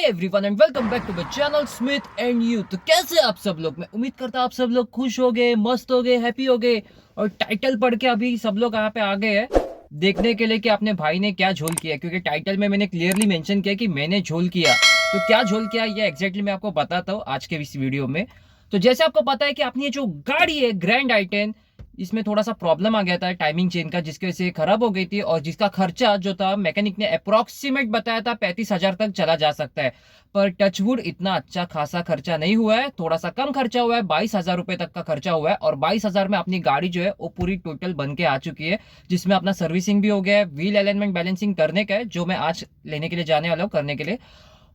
Everyone and welcome back to my channel Smith and you. तो कैसे आप सब लोग, मैं उम्मीद करता हूँ आप सब लोग खुश हो गए, मस्त हो गए, हैप्पी हो गए। और टाइटल पढ़ के अभी सब लोग यहाँ पे आ गए हैं देखने के लिए कि अपने भाई ने क्या झोल किया, क्योंकि टाइटल में मैंने क्लियरली मेंशन किया कि मैंने झोल किया। तो क्या झोल किया ये एग्जैक्टली मैं आपको बताता हूँ आज के इस वीडियो में। तो जैसे आपको पता है कि अपनी ये जो गाड़ी है ग्रैंड आई10, इसमें थोड़ा सा प्रॉब्लम आ गया था टाइमिंग चेन का, जिसकी वजह से खराब हो गई थी और जिसका खर्चा जो था मैकेनिक ने अप्रोक्सीमेट बताया था 35,000 तक चला जा सकता है। पर टचवुड इतना अच्छा खासा खर्चा नहीं हुआ है, थोड़ा सा कम खर्चा हुआ है, 22,000 रुपए तक का खर्चा हुआ है। और 22,000 में अपनी गाड़ी जो है वो पूरी टोटल बन के आ चुकी है, जिसमें अपना सर्विसिंग भी हो गया है, व्हील अलाइनमेंट बैलेंसिंग करने का है जो मैं आज लेने के लिए जाने वाला हूँ करने के लिए।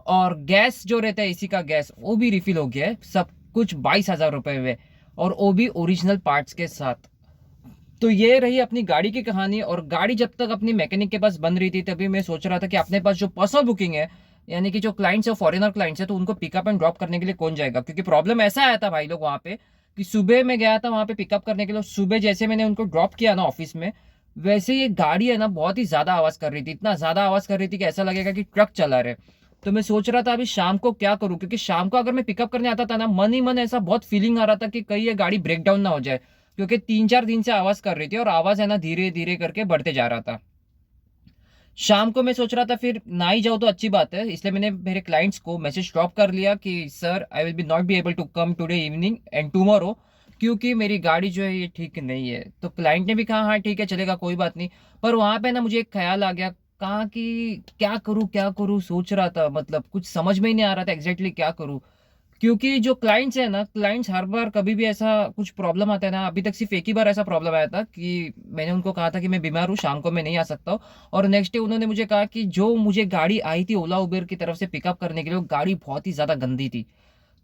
और गैस जो रहता है इसी का गैस वो भी रिफिल हो गया है, सब कुछ 22,000 रुपए में, और वो भी ओरिजिनल पार्ट्स के साथ। तो ये रही अपनी गाड़ी की कहानी। और गाड़ी जब तक अपनी मैकेनिक के पास बन रही थी तभी मैं सोच रहा था कि अपने पास जो पर्सनल बुकिंग है, यानी कि जो क्लाइंट्स है फॉरेनर क्लाइंट्स है, तो उनको पिकअप एंड ड्रॉप करने के लिए कौन जाएगा। क्योंकि प्रॉब्लम ऐसा आया था भाई लोग वहां पे कि सुबह में गया था वहां पे पिकअप करने के लिए, सुबह जैसे मैंने उनको ड्रॉप किया ना ऑफिस में, वैसे ये गाड़ी है ना बहुत ही ज्यादा आवाज कर रही थी, इतना ज्यादा आवाज कर रही थी कि ऐसा लगेगा कि ट्रक चला रहे। तो मैं सोच रहा था अभी शाम को क्या करूं, क्योंकि शाम को अगर मैं पिकअप करने आता था ना, मन ही मन ऐसा बहुत फीलिंग आ रहा था कि कहीं ये गाड़ी ब्रेक डाउन ना हो जाए, क्योंकि 3-4 दिन से आवाज कर रही थी और आवाज है ना धीरे धीरे करके बढ़ते जा रहा था। शाम को मैं सोच रहा था फिर ना ही जाऊँ तो अच्छी बात है, इसलिए मैंने मेरे क्लाइंट्स को मैसेज ड्रॉप कर लिया कि sir I will be not be able to come today evening and tomorrow, क्योंकि मेरी गाड़ी जो है ये ठीक नहीं है। तो क्लाइंट ने भी कहा हाँ ठीक है चलेगा कोई बात नहीं। पर वहां पे ना मुझे एक ख्याल आ गया, कहा कि क्या करूँ सोच रहा था, मतलब कुछ समझ में ही नहीं आ रहा था एग्जैक्टली क्या करूँ। क्योंकि जो क्लाइंट्स है ना, क्लाइंट्स हर बार कभी भी ऐसा कुछ प्रॉब्लम आता है ना, अभी तक सिर्फ एक ही बार ऐसा प्रॉब्लम आया था कि मैंने उनको कहा था कि मैं बीमार हूँ शाम को मैं नहीं आ सकता हूँ, और नेक्स्ट डे उन्होंने मुझे कहा कि जो मुझे गाड़ी आई थी ओला उबेर की तरफ से पिकअप करने के लिए वो गाड़ी बहुत ही ज्यादा गंदी थी।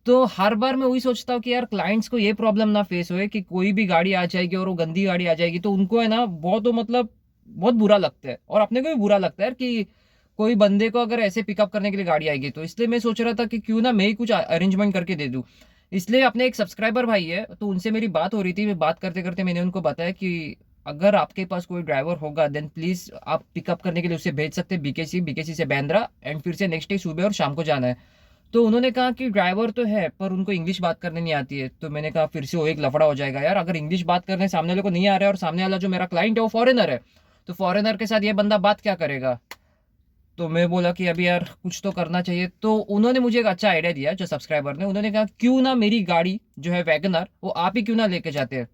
तो हर बार मैं वही सोचता हूँ कि यार क्लाइंट्स को ये प्रॉब्लम ना फेस होए कि कोई भी गाड़ी आ जाएगी और वो गंदी गाड़ी आ जाएगी तो उनको है ना बहुत मतलब बहुत बुरा लगता है, और अपने को भी बुरा लगता है कि कोई बंदे को अगर ऐसे पिकअप करने के लिए गाड़ी आएगी। तो इसलिए मैं सोच रहा था कि क्यों ना मैं ही कुछ अरेंजमेंट करके दे दूं। इसलिए अपने एक सब्सक्राइबर भाई है तो उनसे मेरी बात हो रही थी, मैं बात करते करते मैंने उनको बताया कि अगर आपके पास कोई ड्राइवर होगा देन प्लीज आप पिकअप करने के लिए उसे भेज सकते हैं बीकेसी, बीकेसी से बांद्रा, एंड फिर से नेक्स्ट डे सुबह और शाम को जाना है। तो उन्होंने कहा कि ड्राइवर तो है पर उनको इंग्लिश बात करने नहीं आती है। तो मैंने कहा फिर से वो एक लफड़ा हो जाएगा यार, अगर इंग्लिश बात करने सामने वाले को नहीं आ रहा है और सामने वाला जो मेरा क्लाइंट है वो फॉरेनर है, तो फॉरेनर के साथ ये बंदा बात क्या करेगा। तो मैं बोला कि अभी यार कुछ तो करना चाहिए। तो उन्होंने मुझे एक अच्छा आइडिया दिया जो सब्सक्राइबर ने, उन्होंने कहा क्यों ना मेरी गाड़ी जो है वैगनर वो आप ही क्यों ना लेके जाते हैं।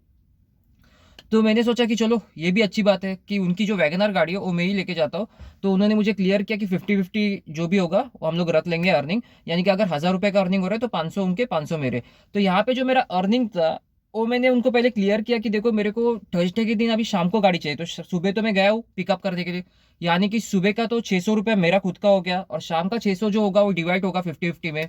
तो मैंने सोचा कि चलो ये भी अच्छी बात है कि उनकी जो वैगनर गाड़ी है वो मैं ही लेके जाता हूँ। तो उन्होंने मुझे क्लियर किया कि 50-50 जो भी होगा वो हम लोग रख लेंगे अर्निंग, यानी कि अगर 1,000 रुपए का अर्निंग हो रहा है तो 500 उनके 500 मेरे। तो यहाँ पे जो मेरा अर्निंग था वो मैंने उनको पहले क्लियर किया कि देखो मेरे को थर्सडे के दिन अभी शाम को गाड़ी चाहिए, तो सुबह तो मैं गया हूँ पिकअप करने के लिए, यानी कि सुबह का तो 600 रुपये मेरा खुद का हो गया और शाम का 600 जो होगा वो डिवाइड होगा 50-50 में।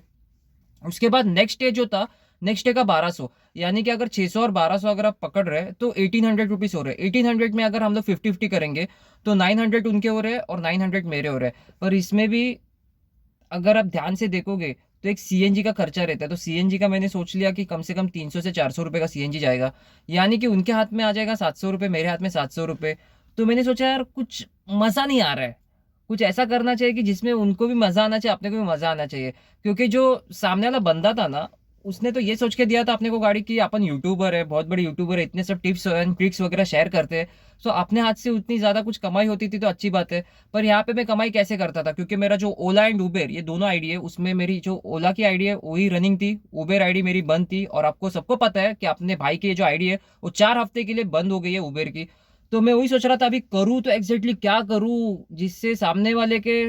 उसके बाद नेक्स्ट डे जो था, नेक्स्ट डे का 1,200, यानी कि अगर 600 और 1,200 अगर आप पकड़ रहे हैं तो 1,800 रुपीज हो रहे हैं। 1,800 में अगर हम लोग 50-50 करेंगे तो 900 उनके हो रहे हैं और 900 मेरे हो रहे हैं। पर इसमें भी अगर आप ध्यान से देखोगे तो एक सीएनजी का खर्चा रहता है, तो सीएनजी का मैंने सोच लिया कि कम से कम 300 से 400 रुपए का सीएनजी जाएगा, यानी कि उनके हाथ में आ जाएगा 700 रुपये, मेरे हाथ में 700 रुपये। तो मैंने सोचा यार कुछ मजा नहीं आ रहा है, कुछ ऐसा करना चाहिए कि जिसमें उनको भी मजा आना चाहिए अपने को भी मजा आना चाहिए। क्योंकि जो सामने वाला बंदा था ना, उसने तो ये सोच के दिया था अपने को गाड़ी की अपन यूट्यूबर है, बहुत बड़े यूट्यूबर है, इतने सब टिप्स एंड ट्रिक्स वगैरह शेयर करते हैं, तो अपने हाथ से उतनी ज्यादा कुछ कमाई होती थी तो अच्छी बात है। पर यहाँ पे मैं कमाई कैसे करता था, क्योंकि मेरा जो ओला एंड उबेर ये दोनों आईडी है उसमें मेरी जो ओला की आईडी है वही रनिंग थी, उबेर आईडी मेरी बंद थी। और आपको सबको पता है कि अपने भाई की जो आईडी है वो 4 हफ्ते के लिए बंद हो गई है उबेर की। तो मैं वही सोच रहा था अभी करूँ तो एग्जैक्टली क्या करूँ जिससे सामने वाले के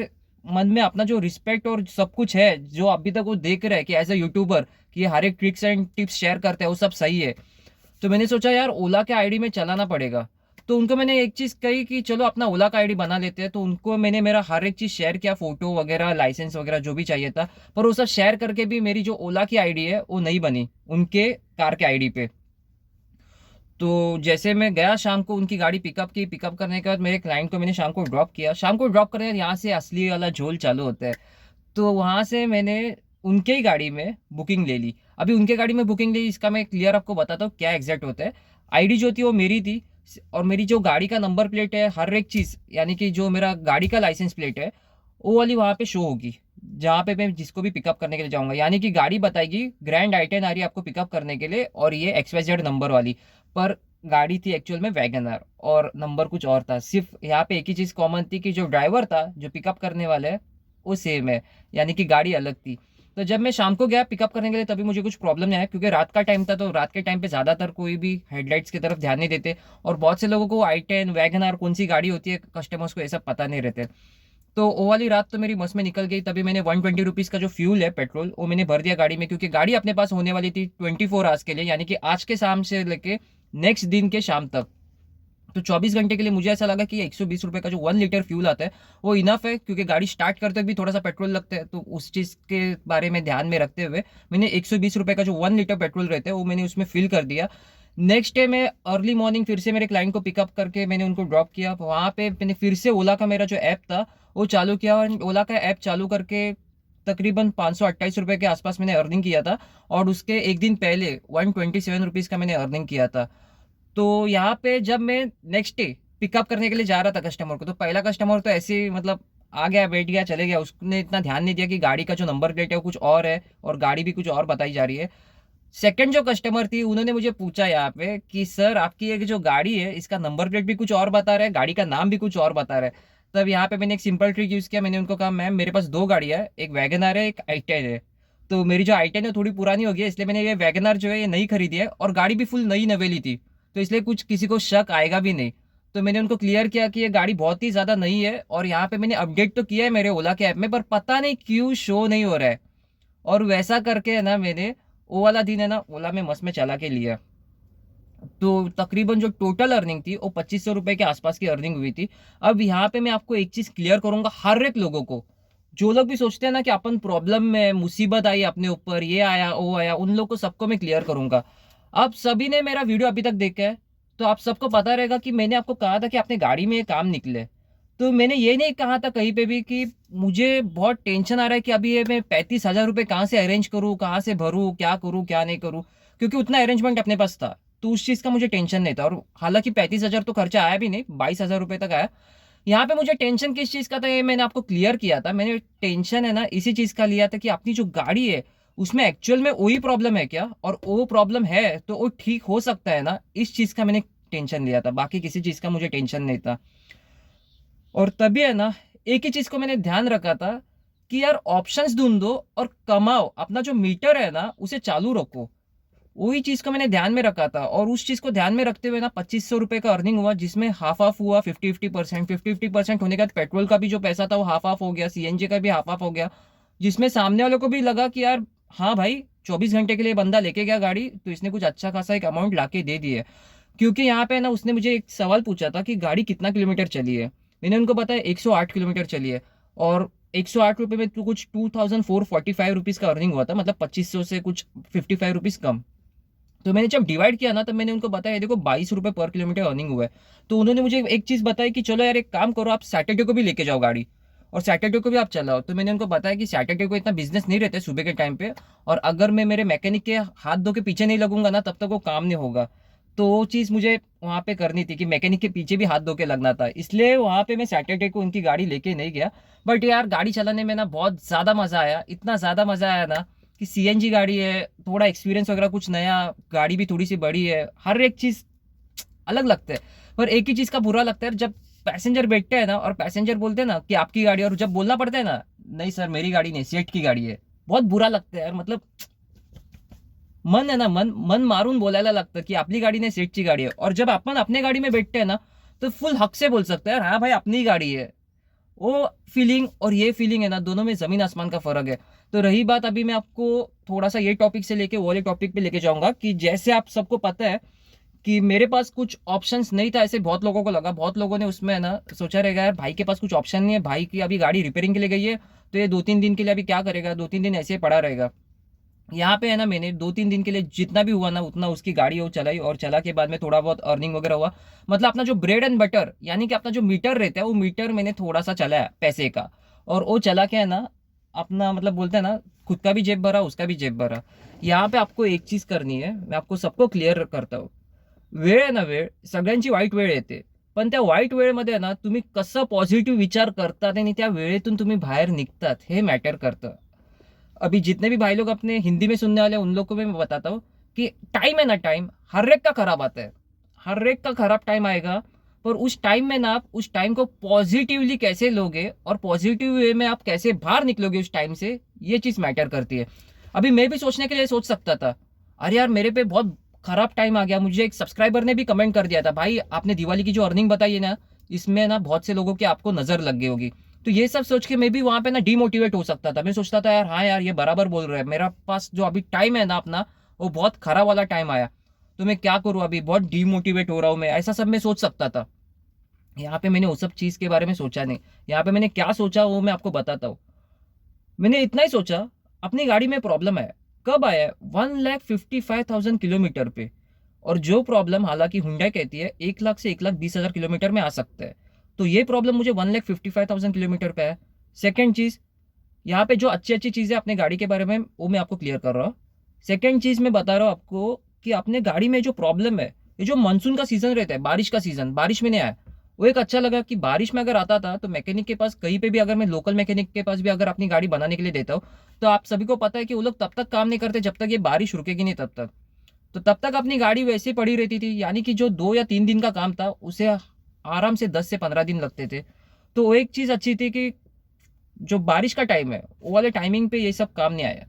मन में अपना जो रिस्पेक्ट और सब कुछ है जो अभी तक वो देख रहे हैं कि एज अ यूट्यूबर कि ये हर एक ट्रिक्स एंड टिप्स शेयर करते हैं वो सब सही है। तो मैंने सोचा यार ओला के आईडी में चलाना पड़ेगा। तो उनको मैंने एक चीज कही कि चलो अपना ओला का आईडी बना लेते हैं, तो उनको मैंने मेरा हर एक चीज शेयर किया, फोटो वगैरह लाइसेंस वगैरह जो भी चाहिए था। पर वो सब शेयर करके भी मेरी जो ओला की आईडी है वो नहीं बनी उनके कार के आईडी पे। तो जैसे मैं गया शाम को उनकी गाड़ी पिकअप की, पिकअप करने के बाद मेरे क्लाइंट को मैंने शाम को ड्रॉप किया, शाम को ड्रॉप करने के बाद यहाँ से असली वाला झोल चालू होता है। तो वहां से मैंने उनके ही गाड़ी में बुकिंग ले ली। अभी उनके गाड़ी में बुकिंग ली, इसका मैं क्लियर आपको बताता हूँ क्या एग्जैक्ट होता है। आईडी जो थी वो मेरी थी, और मेरी जो गाड़ी का नंबर प्लेट है हर एक चीज, यानी कि जो मेरा गाड़ी का लाइसेंस प्लेट है वो वाली वहां पे शो होगी। जहाँ पे मैं जिसको भी पिकअप करने के लिए जाऊंगा, यानी कि गाड़ी बताएगी ग्रैंड आई10 आ रही है आपको पिकअप करने के लिए और ये XYZ नंबर वाली, पर गाड़ी थी एक्चुअल में वैगनर और नंबर कुछ और था। सिर्फ यहाँ पे एक ही चीज़ कॉमन थी कि जो ड्राइवर था जो पिकअप करने वाला है वो सेम है, यानी कि गाड़ी अलग थी। तो जब मैं शाम को गया पिकअप करने के लिए तभी मुझे कुछ प्रॉब्लम नहीं आया, क्योंकि रात का टाइम था, तो रात के टाइम पे ज़्यादातर कोई भी हेडलाइट्स की तरफ ध्यान नहीं देते और बहुत से लोगों को आई10 वैगनर कौन सी गाड़ी होती है कस्टमर्स को ऐसा पता नहीं रहते। तो वो वाली रात तो मेरी बस में निकल गई। तभी मैंने 120 रुपीज़ का जो फ्यूल है पेट्रोल वो मैंने भर दिया गाड़ी में, क्योंकि गाड़ी अपने पास होने वाली थी 24 आवर्स के लिए, यानी कि आज के शाम से लेके नेक्स्ट दिन के शाम तक। तो 24 घंटे के लिए मुझे ऐसा लगा कि 120 रुपये का जो 1 लीटर फ्यूल आता है वो इनफ है, क्योंकि गाड़ी स्टार्ट करते भी थोड़ा सा पेट्रोल लगता है। तो उस चीज़ के बारे में ध्यान में रखते हुए मैंने 120 रुपये का जो 1 लीटर पेट्रोल रहता है वो मैंने उसमें फिल कर दिया। नेक्स्ट डे मैं अर्ली मॉर्निंग फिर से मेरे क्लाइंट को पिकअप करके मैंने उनको ड्रॉप किया। वहाँ पे मैंने फिर से ओला का मेरा जो ऐप था वो चालू किया, और ओला का ऐप चालू करके तकरीबन 528 रुपये के आसपास मैंने अर्निंग किया था, और उसके एक दिन पहले 127 रुपीज़ का मैंने अर्निंग किया था। तो यहाँ पे जब मैं नेक्स्ट डे पिकअप करने के लिए जा रहा था कस्टमर को, तो पहला कस्टमर तो ऐसे ही मतलब आ गया बैठ गया चले गया, उसने इतना ध्यान नहीं दिया कि गाड़ी का जो नंबर प्लेट है वो कुछ और है और गाड़ी भी कुछ और बताई जा रही है। सेकंड जो कस्टमर थी उन्होंने मुझे पूछा यहाँ पे कि सर आपकी ये जो गाड़ी है इसका नंबर प्लेट भी कुछ और बता रहा है, गाड़ी का नाम भी कुछ और बता रहा है। तब यहाँ पे मैंने एक सिंपल ट्रिक यूज़ किया। मैंने उनको कहा मैम मेरे पास दो गाड़ियाँ है, एक वैगनर है एक आई10 है। तो मेरी जो आई10 है थोड़ी पुरानी हो गई है, इसलिए मैंने ये वैगनर जो है ये नई खरीदी है, और गाड़ी भी फुल नई नवेली थी, तो इसलिए कुछ किसी को शक आएगा भी नहीं। तो मैंने उनको क्लियर किया कि ये गाड़ी बहुत ही ज़्यादा नई है, और यहाँ पे मैंने अपडेट तो किया है मेरे ओला के ऐप में, पर पता नहीं क्यों शो नहीं हो रहा है। और वैसा करके है ना मैंने वो वाला दिन है ना ओला में मस्त में चला के लिया। तो तकरीबन जो टोटल अर्निंग थी वो 2500 रुपये के आसपास की अर्निंग हुई थी। अब यहाँ पे मैं आपको एक चीज़ क्लियर करूंगा हर एक लोगों को, जो लोग भी सोचते हैं ना कि अपन प्रॉब्लम में मुसीबत आई अपने ऊपर, ये आया वो आया, उन लोग को सबको मैं क्लियर करूंगा। आप सभी ने मेरा वीडियो अभी तक देखा है तो आप सबको पता रहेगा कि मैंने आपको कहा था कि अपने गाड़ी में ये काम निकले। तो मैंने ये नहीं कहा था कहीं पे भी कि मुझे बहुत टेंशन आ रहा है कि अभी ये मैं 35,000 रुपये कहाँ से अरेंज करूँ, कहाँ से भरूँ, क्या करूँ क्या नहीं करूँ, क्योंकि उतना अरेंजमेंट अपने पास था, तो उस चीज़ का मुझे टेंशन नहीं था। और हालांकि 35,000 तो खर्चा आया भी नहीं, 22,000 रुपये तक आया। यहाँ पे मुझे टेंशन किस चीज़ का था ये मैंने आपको क्लियर किया था। मैंने टेंशन है ना इसी चीज़ का लिया था कि अपनी जो गाड़ी है उसमें एक्चुअल में वही प्रॉब्लम है क्या, और वो प्रॉब्लम है तो वो ठीक हो सकता है ना, इस चीज़ का मैंने टेंशन लिया था, बाकी किसी चीज़ का मुझे टेंशन नहीं था। और तभी है ना एक ही चीज़ को मैंने ध्यान रखा था कि यार ऑप्शंस ढूंढो और कमाओ, अपना जो मीटर है ना उसे चालू रखो। वही चीज को मैंने ध्यान में रखा था, और उस चीज को ध्यान में रखते हुए ना 2500 रुपये का अर्निंग हुआ, जिसमें हाफ हाफ हुआ, 50-50%। 50-50% होने के बाद पेट्रोल का भी जो पैसा था वो हाफ हाफ हो गया, सीएनजी का भी हाफ हाफ हो गया, जिसमें सामने वालों को भी लगा कि यार हाँ भाई 24 घंटे के लिए बंदा लेके गया गाड़ी तो इसने कुछ अच्छा खासा एक अमाउंट लाके दे दी है। क्योंकि यहाँ पे ना उसने मुझे एक सवाल पूछा था कि गाड़ी कितना किलोमीटर चली है, मैंने उनको बताया 108 किलोमीटर चली है, और 108 रुपये में तो कुछ 2445 रुपीज़ का अर्निंग हुआ था, मतलब 2500 से कुछ 55 रुपीज़ कम। तो मैंने जब डिवाइड किया ना तब मैंने उनको बताया देखो 22 रुपये पर किलोमीटर अर्निंग हुआ है। तो उन्होंने मुझे एक चीज़ बताई कि चलो यार एक काम करो आप सैटरडे को भी लेके जाओ गाड़ी, और सैटरडे को भी आप चलाओ। तो मैंने उनको बताया कि सैटरडे को इतना बिजनेस नहीं रहता है सुबह के टाइम पे, और अगर मैं मेरे मैकेनिक के हाथ धो के पीछे नहीं लगूंगा ना तब तक वो काम नहीं होगा। तो वो चीज़ मुझे वहाँ पे करनी थी कि मैकेनिक के पीछे भी हाथ धो के लगना था, इसलिए वहाँ पे मैं सैटरडे को उनकी गाड़ी लेके नहीं गया। बट यार गाड़ी चलाने में ना बहुत ज़्यादा मज़ा आया, इतना ज़्यादा मज़ा आया ना कि सीएनजी गाड़ी है, थोड़ा एक्सपीरियंस वगैरह कुछ नया, गाड़ी भी थोड़ी सी बड़ी है, हर एक चीज़ अलग लगता है। पर एक ही चीज़ का बुरा लगता है जब पैसेंजर बैठते हैं ना और पैसेंजर बोलते हैं ना कि आपकी गाड़ी, और जब बोलना पड़ता है ना नहीं सर मेरी गाड़ी नहीं सेठ की गाड़ी है, बहुत बुरा लगता है यार। मतलब मन है ना मन मन मारून बोलायला लागतं की आपली गाड़ी नाही सेठची गाडी आहे, और जब अपन अपने गाड़ी में बैठते हैं ना तो फुल हक से बोल सकते हैं यार हाँ भाई अपनी ही गाड़ी है। वो फीलिंग और ये फीलिंग है ना दोनों में जमीन आसमान का फर्क है। तो रही बात अभी मैं आपको थोड़ा सा ये टॉपिक से लेके वो वाले टॉपिक पे लेके जाऊंगा कि जैसे आप सबको पता है कि मेरे पास कुछ ऑप्शंस नहीं था, ऐसे बहुत लोगों को लगा, बहुत लोगों ने उसमें है ना सोचा रहेगा यार भाई के पास कुछ ऑप्शन नहीं है, भाई की अभी गाड़ी रिपेयरिंग के लिए गई है तो ये 2-3 दिन के लिए अभी क्या करेगा, 2-3 दिन ऐसे ही पड़ा रहेगा। यहाँ पे है ना मैंने 2-3 दिन के लिए जितना भी हुआ ना उतना उसकी गाड़ी वो चलाई, और चला के बाद में थोड़ा बहुत अर्निंग वगैरह हुआ। मतलब अपना जो ब्रेड एंड बटर यानी कि अपना जो मीटर रहता है वो मीटर मैंने थोड़ा सा चलाया पैसे का, और वो चला के है ना अपना मतलब बोलते हैं ना खुद का भी जेब भरा उसका भी जेब भरा। यहाँ पे आपको एक चीज करनी है, मैं आपको सबको क्लियर करता हूँ, वेळ आहे ना वेळ सगळ्यांची वाईट वेळ येते, पण त्या वाईट वेळेमध्ये ना तुम्ही कसं पॉझिटिव्ह विचार करतात आणि त्या वेळेतून तुम्ही बाहेर निघतात हे मॅटर करतं. अभी जितने भी भाई लोग अपने हिंदी में सुनने वाले हैं उन लोग को मैं बताता हूँ कि टाइम है ना, टाइम हर एक का खराब आता है, हर एक का खराब टाइम आएगा। पर उस टाइम में ना आप उस टाइम को पॉजिटिवली कैसे लोगे और पॉजिटिव वे में आप कैसे बाहर निकलोगे उस टाइम से, ये चीज़ मैटर करती है। अभी मैं भी सोचने के लिए सोच सकता था, अरे यार मेरे पे बहुत खराब टाइम आ गया। मुझे एक सब्सक्राइबर ने भी कमेंट कर दिया था, भाई आपने दिवाली की जो अर्निंग बताई है ना, इसमें ना बहुत से लोगों की आपको नजर लग गई होगी। तो ये सब सोच के मैं भी वहां पे ना डिमोटिवेट हो सकता था। मैं सोचता था यार हाँ यार ये बराबर बोल रहे हैं, मेरा पास जो अभी टाइम है ना अपना, वो बहुत खराब वाला टाइम आया, तो मैं क्या करूँ, अभी बहुत डिमोटिवेट हो रहा हूँ मैं, ऐसा सब मैं सोच सकता था। यहाँ पे मैंने उस सब चीज के बारे में सोचा नहीं। यहाँ पे मैंने क्या सोचा वो मैं आपको बताता हूँ। मैंने इतना ही सोचा, अपनी गाड़ी में प्रॉब्लम है। कब आया? 1,55,000 किलोमीटर पे। और जो प्रॉब्लम हालांकि हुंडई कहती है 1 लाख से 1,20,000 किलोमीटर में आ सकता है, तो ये प्रॉब्लम मुझे 1,55,000 किलोमीटर पे है। सेकेंड चीज, यहाँ पे जो अच्छी अच्छी चीजें अपने गाड़ी के बारे में वो मैं आपको क्लियर कर रहा हूँ। सेकेंड चीज मैं बता रहा हूँ आपको कि अपने गाड़ी में जो प्रॉब्लम है, ये जो मानसून का सीजन रहता है, बारिश का सीजन, बारिश में नहीं आया, वो एक अच्छा लगा कि बारिश में अगर आता था तो मैकेनिक के पास कहीं पे भी, अगर मैं लोकल मैकेनिक के पास भी अगर अपनी गाड़ी बनाने के लिए देता हूँ, तो आप सभी को पता है कि वो लोग तब तक काम नहीं करते जब तक ये बारिश रुकेगी नहीं तब तक। तो तब तक अपनी गाड़ी वैसे ही पड़ी रहती थी, यानी कि जो 2 या 3 दिन का काम था उसे आराम से 10 से 15 दिन लगते थे। तो वो एक चीज़ अच्छी थी कि जो बारिश का टाइम है वो वाले टाइमिंग पे ये सब काम नहीं आया।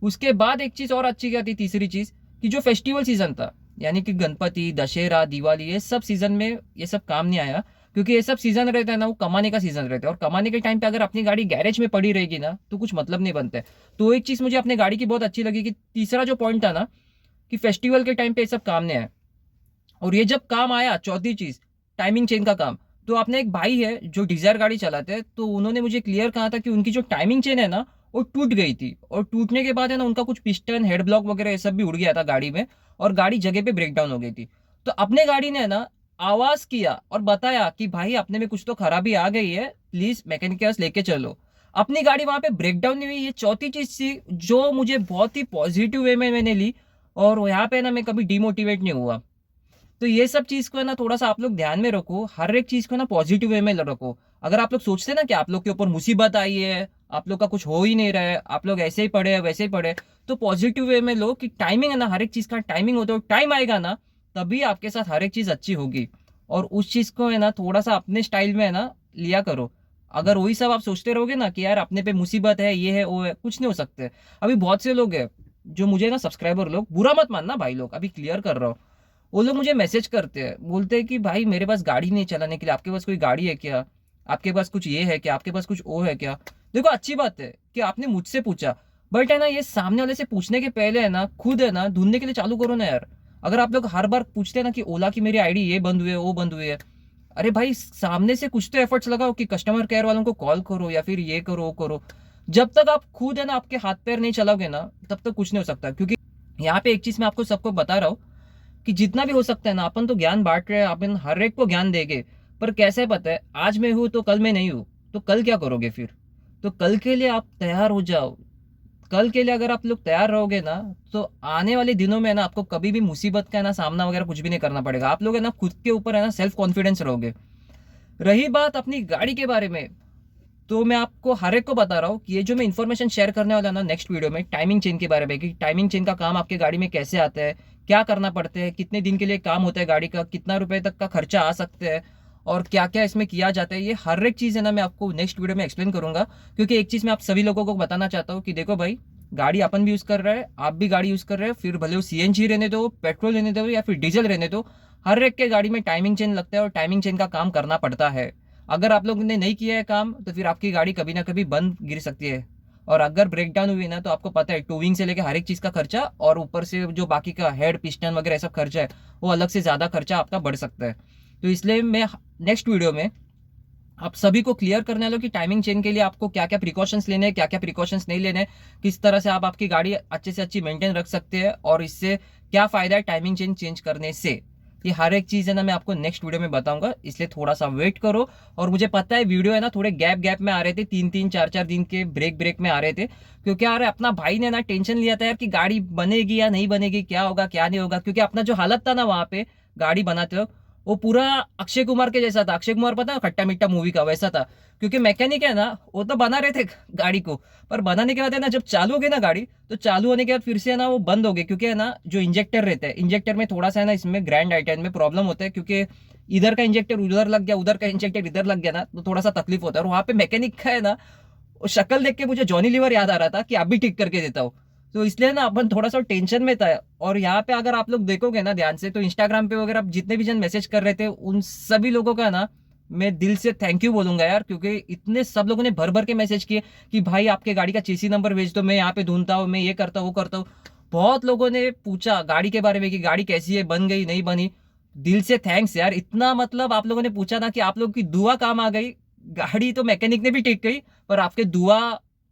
उसके बाद एक चीज़ और अच्छी क्या थी, तीसरी चीज़, कि जो फेस्टिवल सीजन था, यानी कि गणपति, दशहरा, दिवाली, ये सब सीजन में ये सब काम नहीं आया। क्योंकि ये सब सीजन रहता है ना, वो कमाने का सीजन रहता है, और कमाने के टाइम पे अगर अपनी गाड़ी गैरेज में पड़ी रहेगी ना तो कुछ मतलब नहीं बनता है। तो एक चीज़ मुझे अपने गाड़ी की बहुत अच्छी लगी कि तीसरा जो पॉइंट था ना, कि फेस्टिवल के टाइम पे ये सब काम नहीं आया। और ये जब काम आया, चौथी चीज, टाइमिंग चेन का काम। तो अपने एक भाई है जो डिजायर गाड़ी चलाते हैं, तो उन्होंने मुझे क्लियर कहा था कि उनकी जो टाइमिंग चेन है ना वो टूट गई थी, और टूटने के बाद है ना उनका कुछ पिस्टन, हेड ब्लॉक वगैरह ये सब भी उड़ गया था गाड़ी में, और गाड़ी जगह पे ब्रेक डाउन हो गई थी। तो अपने गाड़ी ने ना आवाज किया और बताया कि भाई अपने में कुछ तो खराबी आ गई है, प्लीज मैकेनिक के पास लेके चलो। अपनी गाड़ी वहां पे ब्रेक डाउन नहीं हुई। ये चौथी चीज थी जो मुझे बहुत ही पॉजिटिव वे में मैंने ली, और यहाँ पे ना मैं कभी डिमोटिवेट नहीं हुआ। तो ये सब चीज को है ना थोड़ा सा आप लोग ध्यान में रखो, हर एक चीज को ना पॉजिटिव वे में रखो। अगर आप लोग सोचते ना कि आप लोग के ऊपर मुसीबत आई है, आप लोग का कुछ हो ही नहीं रहा है, आप लोग ऐसे ही पड़े हैं वैसे ही पड़े, तो पॉजिटिव वे में लो कि टाइमिंग है ना, हर एक चीज का टाइमिंग होता है, टाइम आएगा ना तभी आपके साथ हर एक चीज अच्छी होगी। और उस चीज को है ना थोड़ा सा अपने स्टाइल में है ना लिया करो। अगर वही सब आप सोचते रहोगे ना कि यार अपने पे मुसीबत है, ये है वो है, कुछ नहीं हो सकते। अभी बहुत से लोग हैं जो मुझे ना, सब्सक्राइबर लोग, बुरा मत मानना भाई लोग, अभी क्लियर कर रहा हूँ, वो लोग मुझे मैसेज करते हैं, बोलते हैं कि भाई मेरे पास गाड़ी नहीं चलाने के लिए, आपके पास कोई गाड़ी है क्या, आपके पास कुछ ये है क्या, आपके पास कुछ वो है क्या। देखो अच्छी बात है कि आपने मुझसे पूछा, बट है ना ये सामने वाले से पूछने के पहले है ना खुद है ना ढूंढने के लिए चालू करो ना यार। अगर आप लोग हर बार पूछते हैं ना कि ओला की मेरी आईडी ये बंद हुई है वो बंद हुई है, अरे भाई सामने से कुछ तो एफर्ट्स लगाओ कि कस्टमर केयर वालों को कॉल करो या फिर ये करो वो करो। जब तक आप खुद है ना आपके हाथ पैर नहीं चलाओगे ना तब तक कुछ नहीं हो सकता। क्योंकि यहाँ पे एक चीज मैं आपको सबको बता रहा हूँ कि जितना भी हो सकता है ना, अपन तो ज्ञान बांट रहे हैं, अपन हर एक को ज्ञान देंगे, पर कैसे पता है आज मैं हूं तो कल मैं नहीं हूं, तो कल क्या करोगे फिर। तो कल के लिए आप तैयार हो जाओ। कल के लिए अगर आप लोग तैयार रहोगे ना तो आने वाले दिनों में ना आपको कभी भी मुसीबत का ना सामना वगैरह कुछ भी नहीं करना पड़ेगा। आप लोग है ना खुद के ऊपर है ना सेल्फ कॉन्फिडेंस रहोगे। रही बात अपनी गाड़ी के बारे में, तो मैं आपको हर एक को बता रहा हूँ कि ये जो मैं इन्फॉर्मेशन शेयर करने वाला ना नेक्स्ट वीडियो में, टाइमिंग चेन के बारे में, कि टाइमिंग चेन का काम आपके गाड़ी में कैसे आता है, क्या करना पड़ता है, कितने दिन के लिए काम होता है गाड़ी का, कितना रुपए तक का खर्चा आ सकता है, और क्या क्या इसमें किया जाता है, ये हर एक चीज़ है ना मैं आपको नेक्स्ट वीडियो में एक्सप्लेन करूंगा। क्योंकि एक चीज़ मैं आप सभी लोगों को बताना चाहता हूँ कि देखो भाई, गाड़ी अपन भी यूज़ कर रहे हैं, आप भी गाड़ी यूज़ कर रहे हैं, फिर भले वो सीएनजी रहने दो, पेट्रोल रहने दो, या फिर डीजल रहने दो, हर एक के गाड़ी में टाइमिंग चेन लगता है और टाइमिंग चेन का काम करना पड़ता है। अगर आप लोगों ने नहीं किया है काम तो फिर आपकी गाड़ी कभी ना कभी बंद गिर सकती है। और अगर ब्रेक डाउन हुई ना तो आपको पता है टोविंग से लेकर हर एक चीज़ का खर्चा, और ऊपर से जो बाकी का हेड पिस्टन वगैरह सब खर्चा है वो अलग से ज़्यादा खर्चा आपका बढ़ सकता है। तो इसलिए मैं नेक्स्ट वीडियो में आप सभी को क्लियर करने वाला हूं कि टाइमिंग चेन के लिए आपको क्या क्या प्रिकॉशंस लेने हैं, क्या क्या प्रिकॉशंस नहीं लेने, किस तरह से आप आपकी गाड़ी अच्छे से अच्छी मेंटेन रख सकते हैं, और इससे क्या फायदा है टाइमिंग चेन चेंज करने से। ये हर एक चीज है ना मैं आपको नेक्स्ट वीडियो में बताऊंगा, इसलिए थोड़ा सा वेट करो। और मुझे पता है वीडियो है ना थोड़े गैप गैप में आ रहे थे, 3-3 4-4 दिन के ब्रेक ब्रेक में आ रहे थे, क्योंकि यार अपना भाई ने ना टेंशन लिया था यार कि गाड़ी बनेगी या नहीं बनेगी, क्या होगा क्या नहीं होगा। क्योंकि अपना जो हालत था ना वहां पे गाड़ी बनाते हो, वो पूरा अक्षय कुमार के जैसा था। अक्षय कुमार पता है खट्टा मीठा मूवी का वैसा था। क्योंकि मैकेनिक है ना, वो तो बना रहे थे गाड़ी को, पर बनाने के बाद है ना जब चालू हो गई ना गाड़ी, तो चालू होने के बाद फिर से है ना वो बंद हो गई। क्योंकि है ना जो इंजेक्टर रहता है, इंजेक्टर में थोड़ा सा है ना इसमें ग्रैंड आइटम में प्रॉब्लम होता है। क्योंकि इधर का इंजेक्टर उधर लग गया, उधर का इंजेक्टर इधर लग गया ना, तो थोड़ा सा तकलीफ होता है। और वहां पे मैकेनिक का है ना वो शक्ल देख के मुझे जॉनी लीवर याद आ रहा था कि आप भी ठीक करके देता हूँ। तो इसलिए ना अपन थोड़ा सा टेंशन में था। और यहाँ पे अगर आप लोग देखोगे ना ध्यान से, तो इंस्टाग्राम पे वगैरह जितने भी जन मैसेज कर रहे थे उन सभी लोगों का ना मैं दिल से थैंक यू बोलूंगा यार। क्योंकि इतने सब लोगों ने भर भर के मैसेज किए कि भाई आपके गाड़ी का चेसी नंबर भेज दो, मैं यहाँ पे ढूंढता हूँ, मैं ये करता हूँ वो करता हूँ। बहुत लोगों ने पूछा गाड़ी के बारे में कि गाड़ी कैसी है, बन गई नहीं बनी। दिल से थैंक्स यार। इतना मतलब आप लोगों ने पूछा ना कि आप लोगों की दुआ काम आ गई। गाड़ी तो मैकेनिक ने भी ठीक की, पर आपके दुआ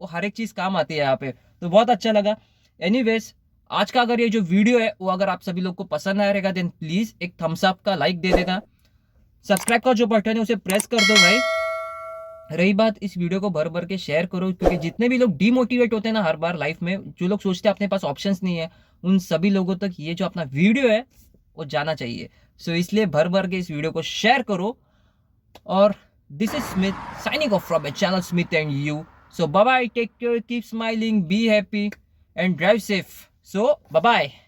वो हर एक चीज काम आती है यहाँ पे। तो बहुत अच्छा लगा। एनीवेज, आज का अगर ये जो वीडियो है वो अगर आप सभी लोग को पसंद आया रहेगा, देन प्लीज एक थम्स अप का लाइक दे देना। सब्सक्राइब का जो बटन है उसे प्रेस कर दो भाई। रही बात, इस वीडियो को भर भर के शेयर करो। क्योंकि जितने भी लोग डिमोटिवेट होते हैं ना हर बार लाइफ में, जो लोग सोचते हैं अपने पास ऑप्शंस नहीं है, उन सभी लोगों तक ये जो अपना वीडियो है वो जाना चाहिए। सो इसलिए भर भर के इस वीडियो को शेयर करो। और this is Smith signing off from my channel Smith and You. So bye bye, take care, keep smiling, be happy and drive safe. So bye bye.